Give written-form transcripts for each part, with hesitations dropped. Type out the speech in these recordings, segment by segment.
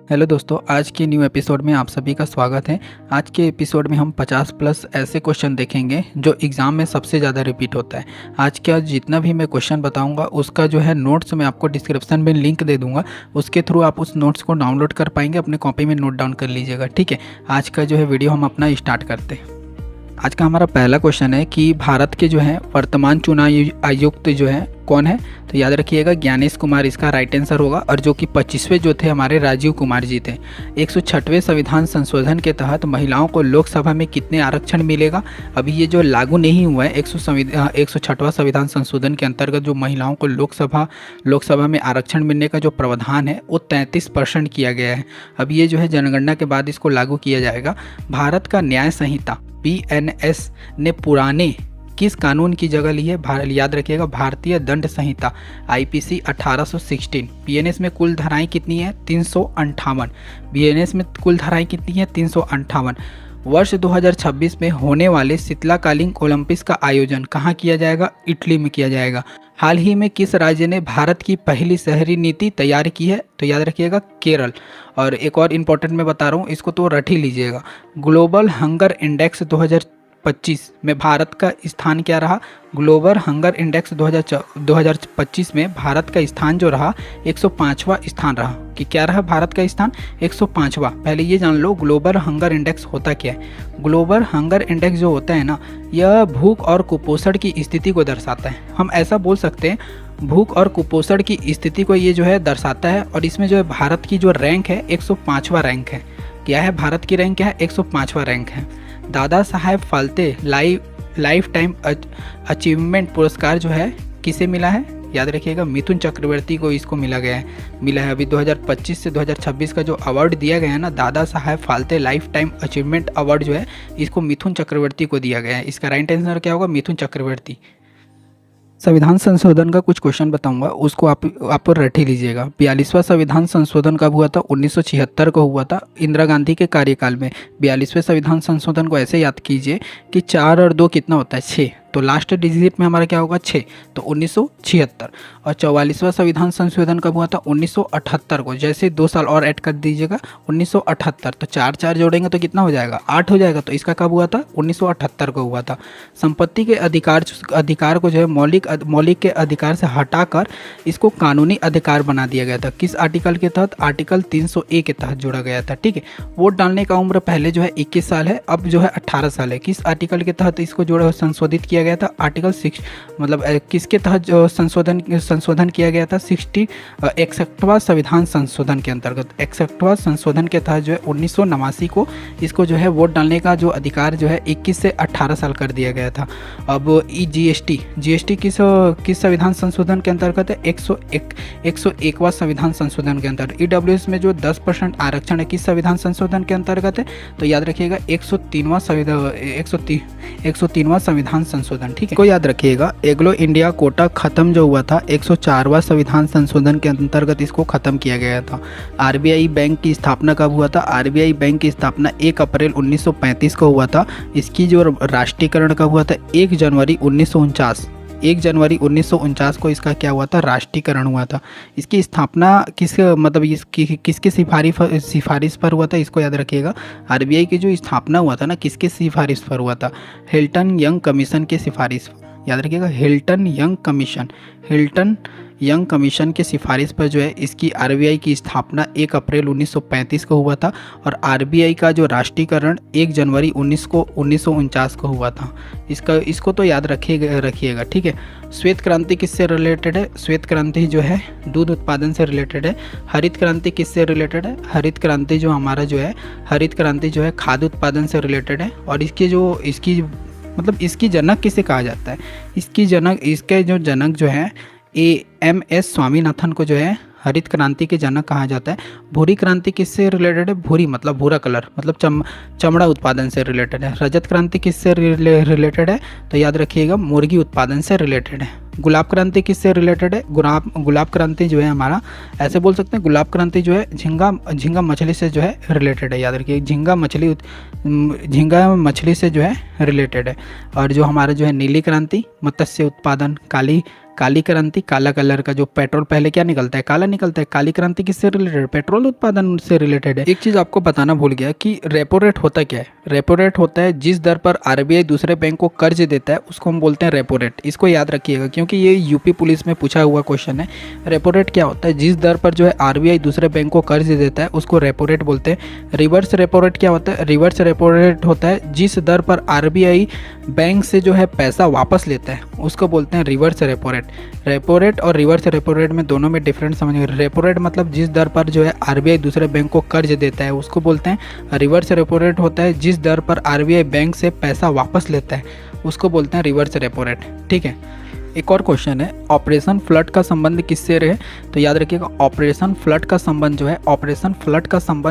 Hello दोस्तों, आज के न्यू एपिसोड में आप सभी का स्वागत है। आज के एपिसोड में हम 50 प्लस ऐसे क्वेश्चन देखेंगे जो एग्ज़ाम में सबसे ज़्यादा रिपीट होता है। आज का जितना भी मैं क्वेश्चन बताऊंगा उसका जो है नोट्स मैं आपको डिस्क्रिप्शन में लिंक दे दूंगा। उसके थ्रू आप उस नोट्स को डाउनलोड कर पाएंगे, अपने कॉपी में नोट डाउन कर लीजिएगा। ठीक है, आज का जो है वीडियो हम अपना स्टार्ट करते हैं। आज का हमारा पहला क्वेश्चन है कि भारत के जो है वर्तमान चुनाव आयुक्त जो है कौन है। तो याद रखिएगा ज्ञानेश कुमार इसका राइट आंसर होगा। और जो कि 25वें जो थे हमारे राजीव कुमार जी थे। 106वें संविधान संशोधन के तहत महिलाओं को लोकसभा में कितने आरक्षण मिलेगा। अभी ये जो लागू नहीं हुआ है 106वां संविधान संशोधन के अंतर्गत जो महिलाओं को लोकसभा में आरक्षण मिलने का जो प्रावधान है वो 33% किया गया है। अब ये जो है जनगणना के बाद इसको लागू किया जाएगा। भारत का न्याय संहिता BNS ने पुराने किस कानून की जगह ली है। याद रखिएगा भारतीय दंड संहिता IPC 1816। BNS में कुल धाराएं कितनी है 358। BNS में कुल धाराएं कितनी है 358। वर्ष 2026 में होने वाले शीतकालीन ओलंपिक्स का आयोजन कहाँ किया जाएगा, इटली में किया जाएगा। हाल ही में किस राज्य ने भारत की पहली शहरी नीति तैयार की है। तो याद रखिएगा केरल। और एक और इम्पोर्टेंट मैं बता रहा हूँ, इसको तो रट ही लीजिएगा। ग्लोबल हंगर इंडेक्स 2025 में भारत का स्थान क्या रहा। ग्लोबल हंगर इंडेक्स 2025 में भारत का स्थान जो रहा 105वां स्थान रहा। कि क्या रहा भारत का स्थान 105वां। पहले ये जान लो ग्लोबल हंगर इंडेक्स होता क्या है। ग्लोबल हंगर इंडेक्स जो होता है ना, यह भूख और कुपोषण की स्थिति को दर्शाता है। हम ऐसा बोल सकते हैं भूख और कुपोषण की स्थिति को ये जो है दर्शाता है। और इसमें जो है भारत की जो रैंक है 105वां रैंक है। क्या है भारत की रैंक, क्या है 105वां रैंक है। दादा Saheb Phalke lifetime achievement पुरस्कार जो है किसे मिला है। याद रखिएगा मिथुन चक्रवर्ती को इसको मिला है। अभी 2025 से 2026 का जो अवार्ड दिया गया है ना, Dada Saheb Phalke lifetime achievement award जो है इसको मिथुन चक्रवर्ती को दिया गया है। इसका राइट आंसर क्या होगा, मिथुन चक्रवर्ती। संविधान संशोधन का कुछ क्वेश्चन बताऊंगा, उसको आप रट ही लीजिएगा। 42वां संविधान संशोधन कब हुआ था, 1976 को हुआ था इंदिरा गांधी के कार्यकाल में। 42वें संविधान संशोधन को ऐसे याद कीजिए कि 4 और 2 कितना होता है 6, तो लास्ट डिजिट में हमारा क्या होगा 6, तो 1976। और 44वां संविधान संशोधन कब हुआ था 1978 को। जैसे 2 साल और ऐड कर दीजिएगा 1978, तो 4 जोड़ेंगे तो कितना हो जाएगा 8 हो जाएगा। तो इसका कब हुआ था 1978 को हुआ था। संपत्ति के अधिकार को जो है मौलिक के अधिकार से हटाकर इसको कानूनी अधिकार बना दिया गया था। किस आर्टिकल के तहत, आर्टिकल 300A के तहत जोड़ा गया था। ठीक है, वोट डालने का उम्र पहले जो है 21 साल है, अब जो है 18 साल है। किस आर्टिकल के तहत इसको जो है संशोधित किया गया था, आर्टिकल 6 मतलब किसके तहत जो संशोधन किया गया था 61वां संविधान संशोधन के अंतर्गत। 61वां संशोधन के तहत जो है 1989 को इसको जो है वोट डालने का जो अधिकार जो है 21 से 18 साल कर दिया गया था। अब GST किस संविधान संशोधन के अंतर्गत है 101वां संविधान संशोधन के अंतर्गत। EWS में जो 10% आरक्षण है किस संविधान संशोधन के अंतर्गत है, तो याद रखिएगा 103वां संविधान संशोधन। ठीक है, को याद रखिएगा। एग्लो इंडिया कोटा खत्म जो हुआ था 104वां संविधान संशोधन के अंतर्गत इसको खत्म किया गया था। RBI बैंक की स्थापना कब हुआ था, RBI बैंक की स्थापना 1 अप्रैल 1935 को हुआ था। इसकी जो राष्ट्रीयकरण कब हुआ था 1 जनवरी 1949 को इसका क्या हुआ था, राष्ट्रीयकरण हुआ था। इसकी स्थापना किसके सिफारिश पर हुआ था, इसको याद रखिएगा। RBI की जो स्थापना हुआ था ना, किसके सिफारिश पर हुआ था, हिल्टन यंग कमीशन के सिफारिश। याद रखिएगा हिल्टन यंग कमीशन के सिफारिश पर जो है इसकी RBI की स्थापना 1 अप्रैल 1935 को हुआ था। और RBI का जो राष्ट्रीयकरण 1 जनवरी 1949 को हुआ था। इसको तो याद रखिएगा। ठीक है, श्वेत क्रांति किससे रिलेटेड है, श्वेत क्रांति जो है दूध उत्पादन से रिलेटेड है। हरित क्रांति किससे रिलेटेड है, हरित क्रांति जो है खाद्य उत्पादन से रिलेटेड है। और इसकी जनक किसे कहा जाता है, इसके जो जनक जो है MS स्वामीनाथन को जो है हरित क्रांति के जनक कहा जाता है। भूरी क्रांति किससे रिलेटेड है, भूरी मतलब भूरा कलर मतलब चमड़ा उत्पादन से रिलेटेड है। रजत क्रांति किससे रिलेटेड है, तो याद रखिएगा मुर्गी उत्पादन से रिलेटेड है। गुलाब क्रांति किससे रिलेटेड है? गुलाब क्रांति जो है हमारा, ऐसे बोल सकते हैं, गुलाब क्रांति जो है झींगा मछली से जो है रिलेटेड है। याद रखिए, झींगा मछली से जो है रिलेटेड है। और जो हमारा जो है नीली क्रांति मत्स्य उत्पादन, काली क्रांति काला कलर का, जो पेट्रोल पहले क्या निकलता है? काला निकलता है। काली क्रांति किससे रिलेटेड? पेट्रोल उत्पादन से रिलेटेड है। एक चीज़ आपको बताना भूल गया कि रेपो रेट होता क्या है। रेपो रेट होता है जिस दर पर आरबीआई दूसरे बैंक को कर्ज देता है उसको हम बोलते हैं रेपो रेट। इसको याद रखिएगा क्योंकि ये यूपी पुलिस में पूछा हुआ क्वेश्चन है। रेपो रेट क्या होता है? जिस दर पर जो है आरबीआई दूसरे बैंक को कर्ज देता है उसको रेपो रेट बोलते हैं। रिवर्स रेपो रेट क्या होता है? रिवर्स रेपो रेट होता है जिस दर पर आरबीआई बैंक से जो है पैसा वापस लेता है उसको बोलते हैं reverse repo rate. Repo rate और रिवर्स रेपो रेट में दोनों में डिफरेंस समझिए। रेपो रेट मतलब जिस दर पर जो है आरबीआई दूसरे बैंक को कर्ज देता है उसको बोलते हैं। रिवर्स रेपो रेट होता है जिस दर पर आरबीआई बैंक से पैसा वापस लेता है उसको बोलते हैं रिवर्स रेपो रेट। ठीक है, एक और क्वेश्चन है, ऑपरेशन फ्लड का संबंध किससे रहे? तो याद रखिएगा, ऑपरेशन फ्लड का संबंध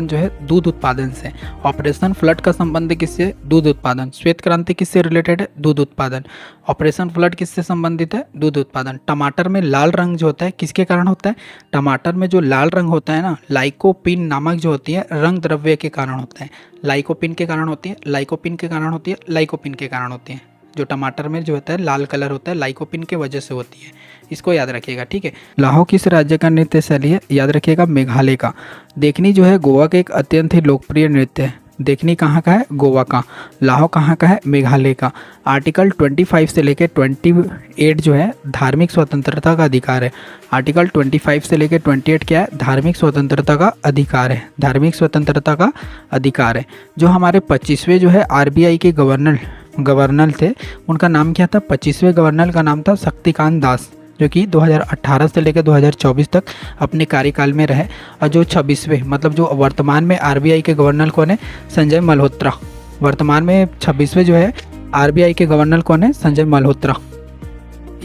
जो है दूध उत्पादन से। ऑपरेशन फ्लड का संबंध किससे? दूध उत्पादन। श्वेत क्रांति किससे रिलेटेड है? दूध उत्पादन। ऑपरेशन फ्लड किससे संबंधित है? दूध उत्पादन। टमाटर में लाल रंग जो होता है किसके कारण होता है? टमाटर में जो लाल रंग होता है ना, लाइकोपिन नामक जो होती है रंग द्रव्य के कारण होता है। लाइकोपिन के कारण होती है, लाइकोपिन के कारण होती है, लाइकोपिन के कारण होती है। जो टमाटर में जो होता है लाल कलर होता है लाइकोपिन के वजह से होती है। इसको याद रखिएगा। ठीक है, लाहो किस राज्य का नृत्य शैली है? याद रखिएगा, मेघालय का। देखनी जो है गोवा का एक अत्यंत ही लोकप्रिय नृत्य है। देखनी कहाँ का है? गोवा का। लाहो कहाँ का है? मेघालय का। आर्टिकल 25 से लेकर 28 जो है धार्मिक स्वतंत्रता का अधिकार है। आर्टिकल 25 से लेकर 28 क्या है? धार्मिक स्वतंत्रता का अधिकार है। धार्मिक स्वतंत्रता का अधिकार है। जो हमारे 25वें जो है आरबीआई के गवर्नर थे उनका नाम क्या था? 25वें गवर्नर का नाम था शक्तिकांत दास, जो कि 2018 से लेकर 2024 तक अपने कार्यकाल में रहे। और जो 26वें मतलब जो वर्तमान में आरबीआई के गवर्नर कौन है? संजय मल्होत्रा। वर्तमान में 26वें जो है आरबीआई के गवर्नर कौन है? संजय मल्होत्रा।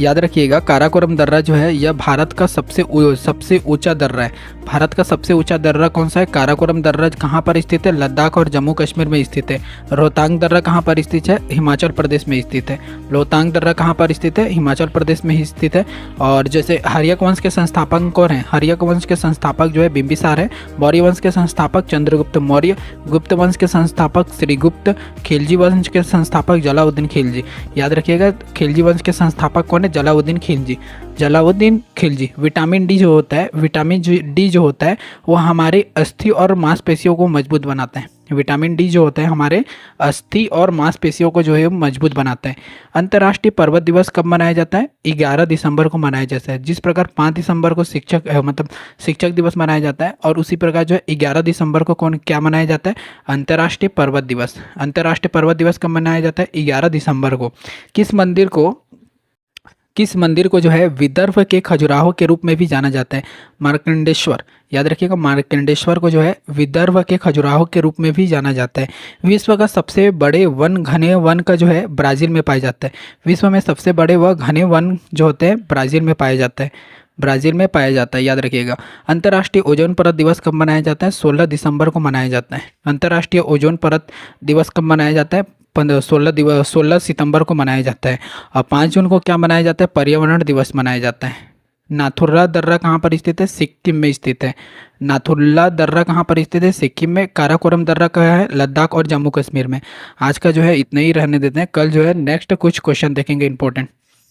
याद रखिएगा, काराकोरम दर्रा जो है यह भारत का सबसे ऊंचा दर्रा है। भारत का सबसे ऊंचा दर्रा कौन सा है? काराकोरम दर्रा कहाँ पर स्थित है? लद्दाख और जम्मू कश्मीर में स्थित है। रोहतांग दर्रा कहाँ पर स्थित है? हिमाचल प्रदेश में स्थित है। रोहतांग दर्रा कहाँ पर स्थित है? हिमाचल प्रदेश में ही स्थित है। और जैसे हर्यक वंश के संस्थापक कौन है? हर्यक वंश के संस्थापक जो है बिंबिसार है। मौर्य वंश के संस्थापक चंद्रगुप्त मौर्य। गुप्त वंश के संस्थापक श्रीगुप्त। खिलजी वंश के संस्थापक जलालुद्दीन खिलजी। याद रखिएगा, खिलजी वंश के संस्थापक कौन है? जलालुद्दीन खिलजी। विटामिन डी जो होता है वो हमारे अस्थि और मांसपेशियों को मजबूत बनाता है। विटामिन डी जो होता है हमारे अस्थि और मांसपेशियों को जो है मजबूत बनाता है। अंतर्राष्ट्रीय पर्वत दिवस कब मनाया जाता है? 11 दिसंबर को मनाया जाता है। जिस प्रकार 5 दिसंबर को शिक्षक दिवस मनाया जाता है, और उसी प्रकार जो है 11 दिसंबर को क्या मनाया जाता है? अंतर्राष्ट्रीय पर्वत दिवस। अंतर्राष्ट्रीय पर्वत दिवस कब मनाया जाता है? 11 दिसंबर को। किस मंदिर को जो है विदर्भ के खजुराहो के रूप में भी जाना जाता है? मार्कंडेश्वर। याद रखिएगा, मार्कंडेश्वर को जो है विदर्भ के खजुराहो के रूप में भी जाना जाता है। विश्व का सबसे बड़े घने वन का जो है ब्राज़ील में पाया जाता है। विश्व में सबसे बड़े घने वन जो होते हैं ब्राज़ील में पाया जाता है। याद रखिएगा। अंतर्राष्ट्रीय ओजोन परत दिवस कब मनाया जाता है? 16 दिसंबर को मनाया जाता है। अंतर्राष्ट्रीय ओजोन परत दिवस कब मनाया जाता है? 16 सितंबर को मनाया जाता है। और 5 जून को क्या मनाया जाता है? पर्यावरण दिवस मनाया जाता है। नाथुला दर्रा कहाँ पर स्थित है? सिक्किम में स्थित है। नाथुला दर्रा कहाँ पर स्थित है? सिक्किम में। काराकोरम दर्रा कहाँ है? लद्दाख और जम्मू कश्मीर में। आज का जो है इतना ही रहने देते हैं, कल जो है नेक्स्ट कुछ क्वेश्चन देखेंगे इंपॉर्टेंट।